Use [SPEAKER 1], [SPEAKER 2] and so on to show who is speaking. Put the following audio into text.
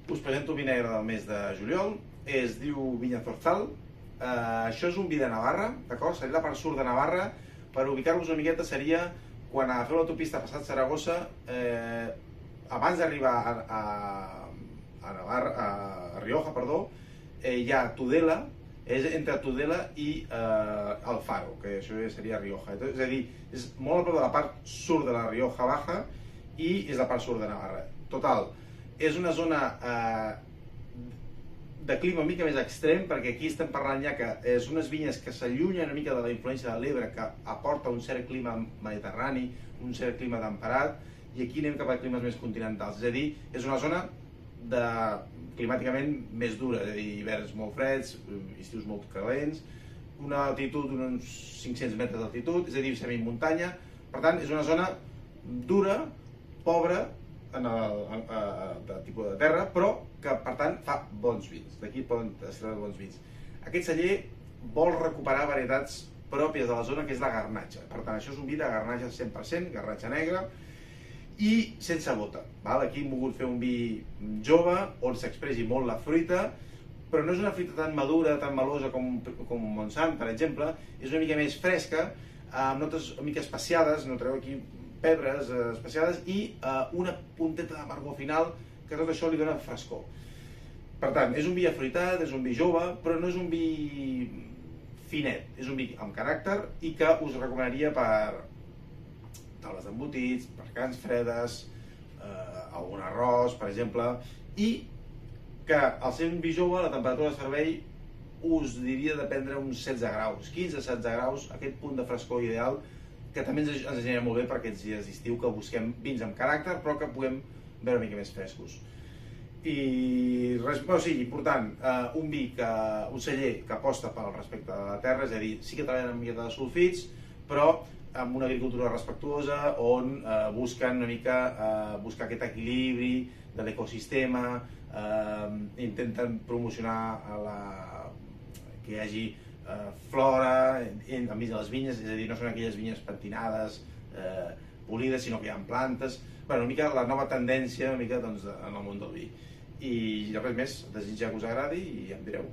[SPEAKER 1] Us presento el vi negre del mes de juliol, es diu Vinya Zorzal. Això és un vi de Navarra, d'acord? Seria la part sud de Navarra. Per ubicar-vos una miqueta seria quan agafeu l'autopista passat Saragossa, abans d'arribar a Navarra, a Rioja, perdó, hi ha Tudela, és entre Tudela i Alfaro, que això seria Rioja. És a dir, és molt a prop de la part sud de la Rioja Baja i és la part sud de Navarra. Total, és una zona de clima una mica més extrem, perquè aquí estem parlant ja que és unes vinyes que s'allunyen una mica de la influència de l'Ebre, que aporta un cert clima mediterrani, un cert clima temperat, i aquí anem cap a climes més continentals. És a dir, és una zona climàticament més dura, és a dir, hiverns molt freds, estius molt calents, una altitud d'uns 500 metres d'altitud, és a dir, semimuntanya. Per tant, és una zona dura, pobra, de tipus de terra, però que per tant fa bons vins. D'aquí poden extreure bons vins. Aquest celler vol recuperar varietats pròpies de la zona, que és la garnatxa. Per tant, això és un vi de garnatxa 100%, garnatxa negra i sense bota. Aquí hem volgut fer un vi jove on s'expressi molt la fruita, però no és una fruita tan madura, tan melosa com Montsant, per exemple. És una mica més fresca, amb notes una mica especiades, notareu aquí pebres especiades i una punteta d'amargor final, que tot això li dona frescor. Per tant, és un vi afruitat, és un vi jove, però no és un vi finet, és un vi amb caràcter i que us recomanaria per taules d'embotits, per carns fredes, algun arròs, per exemple, i que al ser un vi jove, la temperatura de servei us diria de prendre uns 16 graus, 15-16 graus, aquest punt de frescor ideal, que també ens genera molt bé per aquests dies d'estiu que busquem vins amb caràcter, però que puguem veure una mica més frescos. I res, o sigui, important, un celler que aposta pel respecte de la terra, és a dir, sí que treballen amb mica de sulfits, però amb una agricultura respectuosa, on busquen una mica buscar aquest equilibri de l'ecosistema, intenten promocionar que hi hagi flora enmig de les vinyes, és a dir, no són aquelles vinyes pentinades, polides, sinó que hi ha plantes. Bé, una mica la nova tendència una mica en el món del vi. I res més, desitjar que us agradi i ja em direu.